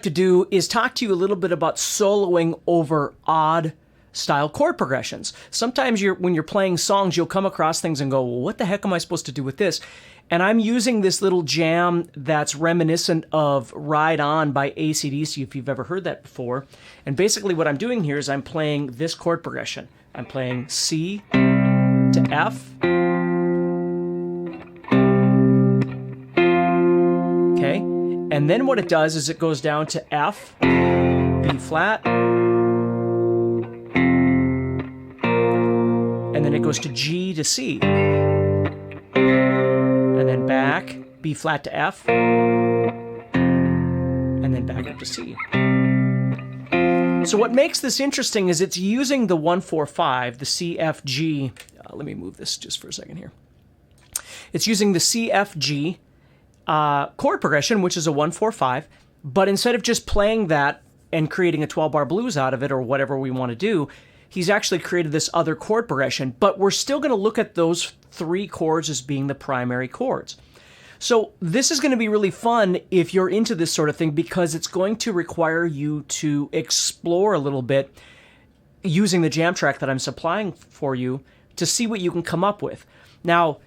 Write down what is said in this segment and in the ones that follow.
To do is talk to you a little bit about soloing over odd style chord progressions. Sometimes when you're playing songs, you'll come across things and go, well, what the heck am I supposed to do with this? And I'm using this little jam that's reminiscent of Ride On by AC/DC, if you've ever heard that before. And basically what I'm doing here is I'm playing this chord progression. I'm playing C to F. Okay. And then what it does is it goes down to F, B flat, and then it goes to G to C, and then back, B flat to F, and then back up to C. So what makes this interesting is it's using the 1-4-5, the C, F, G. Let me move this just for a second here. It's using the C, F, G chord progression, which is a 1-4-5, but instead of just playing that and creating a 12-bar blues out of it or whatever we want to do, he's actually created this other chord progression, but we're still going to look at those three chords as being the primary chords. So this is going to be really fun if you're into this sort of thing, because it's going to require you to explore a little bit using the jam track that I'm supplying for you to see what you can come up with. Now,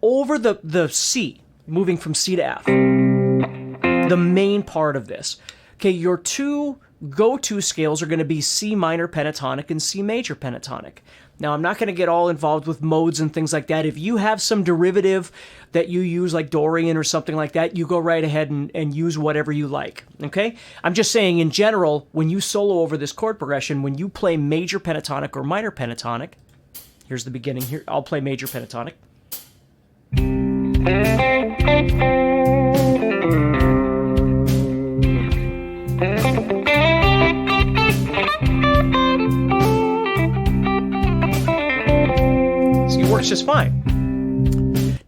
over the C, moving from C to F, the main part of this. Okay, your two go-to scales are going to be C minor pentatonic and C major pentatonic. Now, I'm not going to get all involved with modes and things like that. If you have some derivative that you use, like Dorian or something like that, you go right ahead and use whatever you like, okay? I'm just saying, in general, when you solo over this chord progression, when you play major pentatonic or minor pentatonic, here's the beginning here. I'll play major pentatonic. See, it works just fine.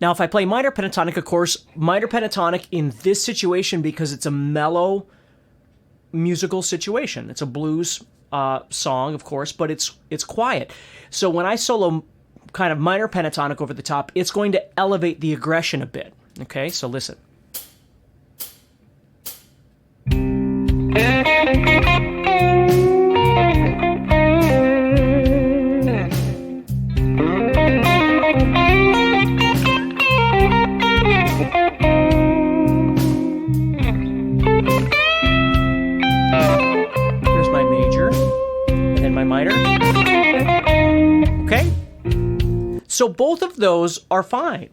Now, if I play minor pentatonic, of course, minor pentatonic in this situation, because it's a mellow musical situation. It's a blues song, of course, but it's quiet. So when I solo kind of minor pentatonic over the top, it's going to elevate the aggression a bit. Okay, so listen. Here's my major, and then my minor. Okay? So both of those are fine.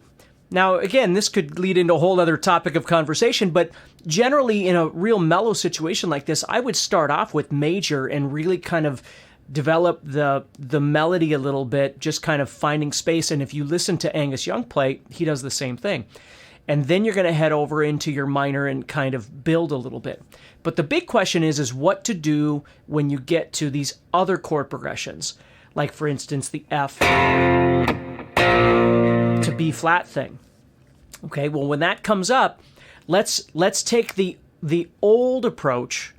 Now, again, this could lead into a whole other topic of conversation, but generally in a real mellow situation like this, I would start off with major and really kind of develop the melody a little bit, just kind of finding space. And if you listen to Angus Young play, he does the same thing. And then you're going to head over into your minor and kind of build a little bit. But the big question is what to do when you get to these other chord progressions, like, for instance, the F to B flat thing. Okay, well, when that comes up, let's take the old approach.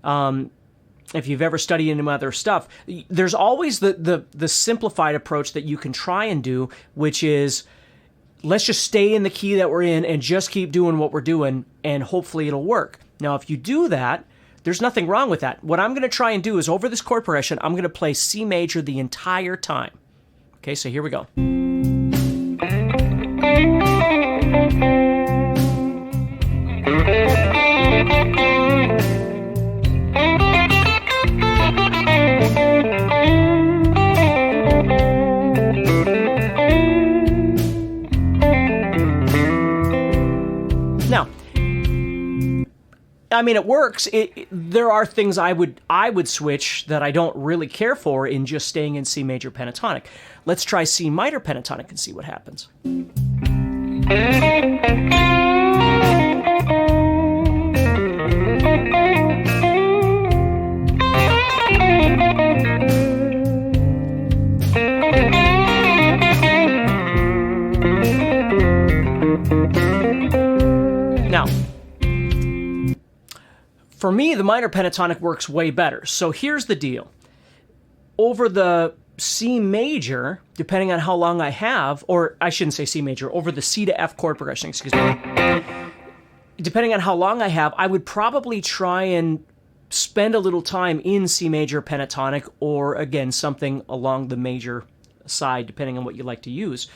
If you've ever studied any other stuff, there's always the simplified approach that you can try and do, which is let's just stay in the key that we're in and just keep doing what we're doing, and hopefully it'll work. Now, if you do that, there's nothing wrong with that. What I'm going to try and do is over this chord progression, I'm going to play C major the entire time. Okay, so here we go. Now, I mean, it works. There are things I would switch that I don't really care for in just staying in C major pentatonic. Let's try C minor pentatonic and see what happens. Now, for me, the minor pentatonic works way better. So here's the deal. Over the C major, depending on how long I have, or I shouldn't say C major, over the C to F chord progression, excuse me. depending on how long I have, I would probably try and spend a little time in C major pentatonic, or again, something along the major side, depending on what you like to use.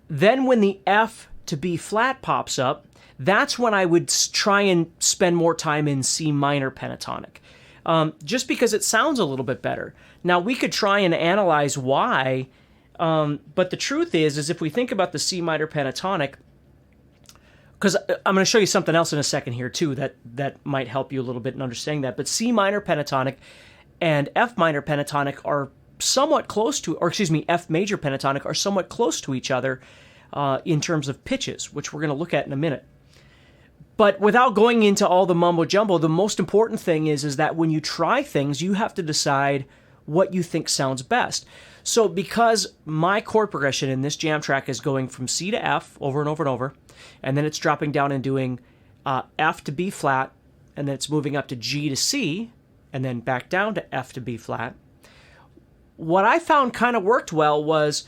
Then when the F to B flat pops up, that's when I would try and spend more time in C minor pentatonic, just because it sounds a little bit better. Now, we could try and analyze why, but the truth is if we think about the C minor pentatonic, because I'm going to show you something else in a second here too that might help you a little bit in understanding that, but C minor pentatonic and F minor pentatonic are somewhat close to, or excuse me, F major pentatonic are somewhat close to each other in terms of pitches, which we're going to look at in a minute. But without going into all the mumbo jumbo, the most important thing is that when you try things, you have to decide what you think sounds best. So because my chord progression in this jam track is going from C to F over and over and over, and then it's dropping down and doing F to B flat, and then it's moving up to G to C, and then back down to F to B flat, what I found kind of worked well was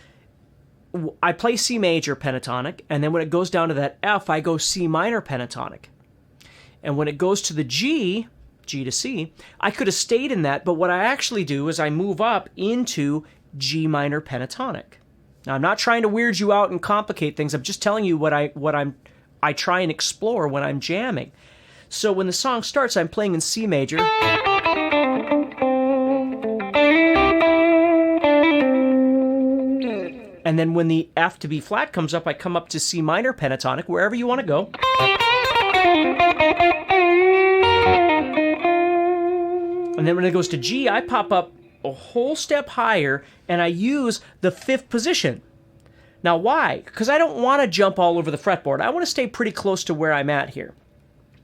I play C major pentatonic, and then when it goes down to that F, I go C minor pentatonic. And when it goes to the G, G to C, I could have stayed in that, but what I actually do is I move up into G minor pentatonic. Now, I'm not trying to weird you out and complicate things. I'm just telling you what I try and explore when I'm jamming. So when the song starts, I'm playing in C major. And then when the F to B flat comes up, I come up to C minor pentatonic, wherever you want to go. And then when it goes to G, I pop up a whole step higher, and I use the fifth position. Now, why? Because I don't want to jump all over the fretboard. I want to stay pretty close to where I'm at here.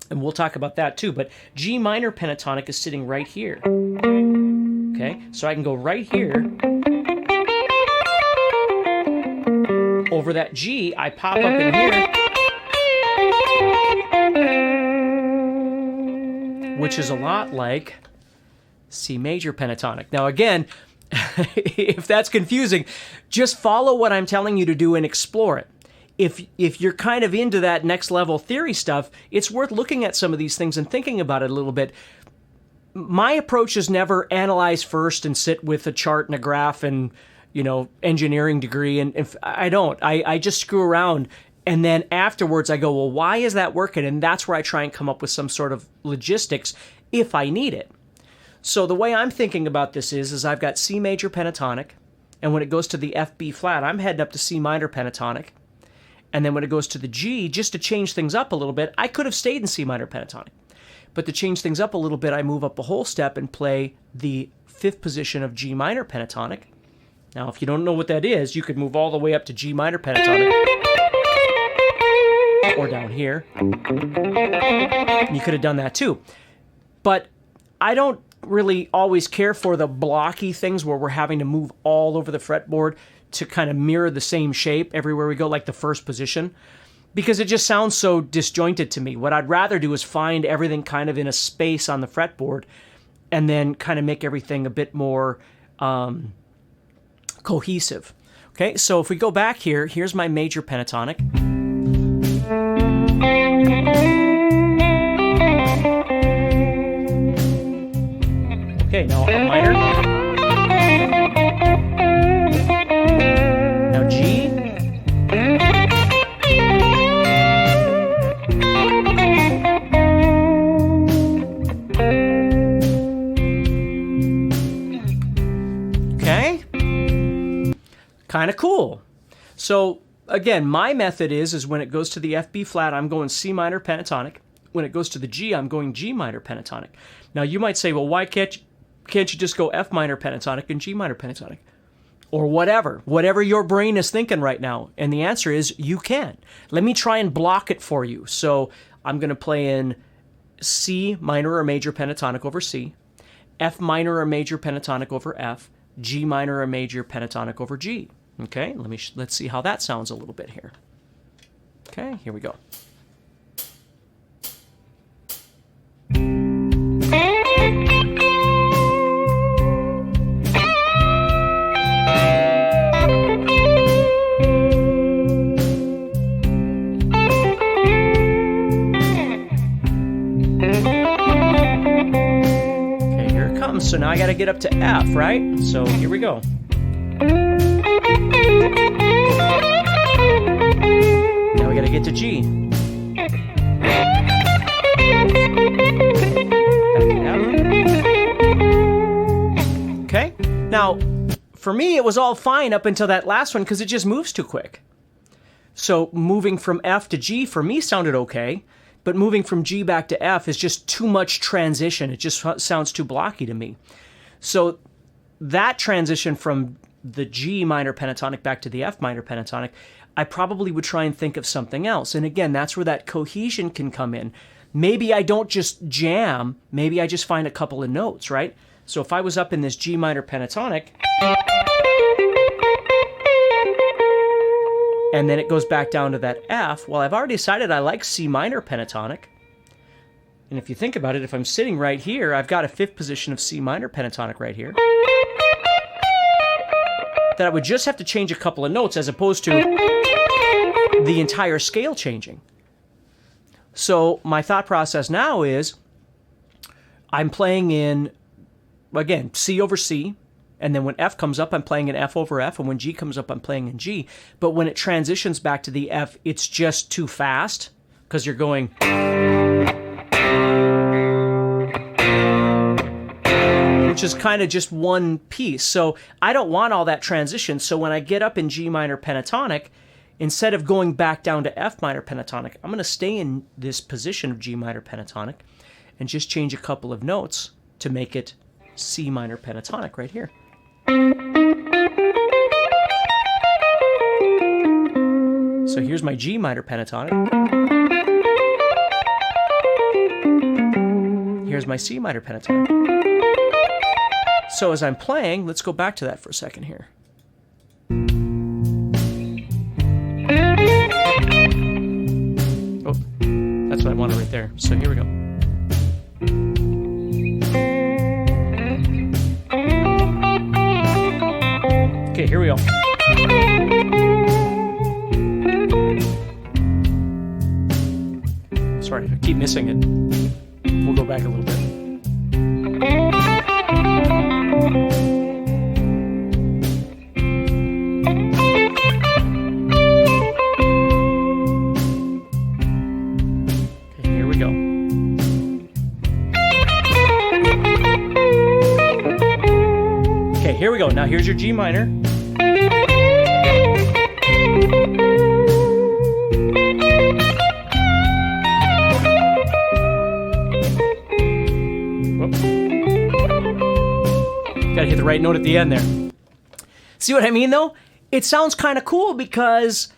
And we'll talk about that too. But G minor pentatonic is sitting right here. Okay? So I can go right here. Over that G, I pop up in here, which is a lot like C major pentatonic. Now again, if that's confusing, just follow what I'm telling you to do and explore it. If you're kind of into that next level theory stuff, it's worth looking at some of these things and thinking about it a little bit. My approach is never analyze first and sit with a chart and a graph and engineering degree, and if I don't, I just screw around, and then afterwards I go, well, why is that working? And that's where I try and come up with some sort of logistics if I need it. So the way I'm thinking about this is I've got C major pentatonic, and when it goes to the F B flat, I'm heading up to C minor pentatonic, and then when it goes to the G, just to change things up a little bit, I could have stayed in C minor pentatonic, but to change things up a little bit, I move up a whole step and play the fifth position of G minor pentatonic. Now, if you don't know what that is, you could move all the way up to G minor pentatonic, or down here. You could have done that too. But I don't really always care for the blocky things where we're having to move all over the fretboard to kind of mirror the same shape everywhere we go, like the first position, because it just sounds so disjointed to me. What I'd rather do is find everything kind of in a space on the fretboard and then kind of make everything a bit more cohesive. Okay, so if we go back here, here's my major pentatonic. Okay, now a minor. Now G. Okay. Kind of cool. So again, my method is when it goes to the F B flat, I'm going C minor pentatonic. When it goes to the G, I'm going G minor pentatonic. Now you might say, well, why can't you just go F minor pentatonic and G minor pentatonic? Or whatever your brain is thinking right now. And the answer is you can. Let me try and block it for you. So I'm going to play in C minor or major pentatonic over C, F minor or major pentatonic over F, G minor or major pentatonic over G. Okay, let's see how that sounds a little bit here. Okay, here we go. comes. So now I got to get up to F, right? So here we go. Now we got to get to G. Okay? Now, for me, it was all fine up until that last one because it just moves too quick. So moving from F to G for me sounded okay, but moving from G back to F is just too much transition. It just sounds too blocky to me. So that transition from the G minor pentatonic back to the F minor pentatonic, I probably would try and think of something else. And again, that's where that cohesion can come in. Maybe I don't just jam, maybe I just find a couple of notes, right? So if I was up in this G minor pentatonic, and then it goes back down to that F, well, I've already decided I like C minor pentatonic. And if you think about it, if I'm sitting right here, I've got a fifth position of C minor pentatonic right here. That I would just have to change a couple of notes as opposed to the entire scale changing. So my thought process now is I'm playing in, again, C over C, and then when F comes up, I'm playing in F over F, and when G comes up, I'm playing in G. But when it transitions back to the F, it's just too fast because you're going... which is kind of just one piece. So I don't want all that transition. So when I get up in G minor pentatonic, instead of going back down to F minor pentatonic, I'm going to stay in this position of G minor pentatonic and just change a couple of notes to make it C minor pentatonic right here. So here's my G minor pentatonic. Here's my C minor pentatonic. So as I'm playing, let's go back to that for a second here. Oh, that's what I wanted right there. So here we go. Okay, here we go. Sorry, I keep missing it. We'll go back a little bit. Okay, here we go. Okay, here we go. Now here's your G minor. Gotta hit the right note at the end there. See what I mean, though? It sounds kind of cool because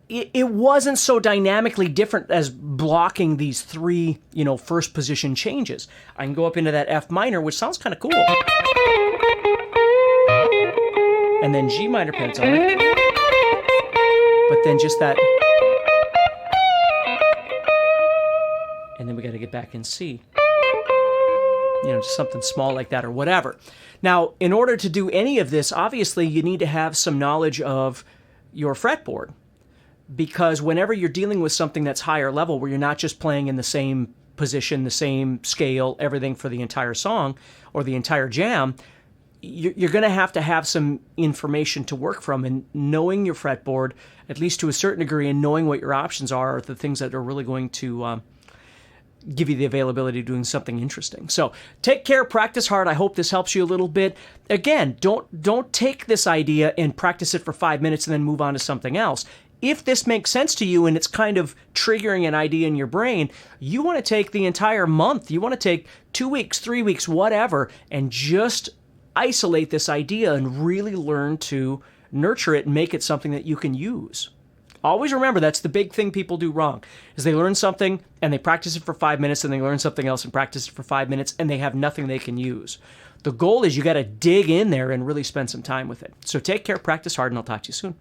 it wasn't so dynamically different as blocking these three, first position changes. I can go up into that F minor, which sounds kind of cool. And then G minor pentatonic. But then just that. And then we got to get back in C. Just something small like that or whatever. Now, in order to do any of this, obviously you need to have some knowledge of your fretboard. Because whenever you're dealing with something that's higher level, where you're not just playing in the same position, the same scale, everything for the entire song or the entire jam, you're going to have some information to work from. And knowing your fretboard, at least to a certain degree, and knowing what your options are the things that are really going to give you the availability of doing something interesting. So take care, practice hard. I hope this helps you a little bit. Again, don't take this idea and practice it for 5 minutes and then move on to something else. If this makes sense to you and it's kind of triggering an idea in your brain, you want to take the entire month. You want to take 2 weeks, 3 weeks, whatever, and just isolate this idea and really learn to nurture it and make it something that you can use. Always remember, that's the big thing people do wrong, is they learn something and they practice it for 5 minutes and they learn something else and practice it for 5 minutes and they have nothing they can use. The goal is you got to dig in there and really spend some time with it. So take care, practice hard, and I'll talk to you soon.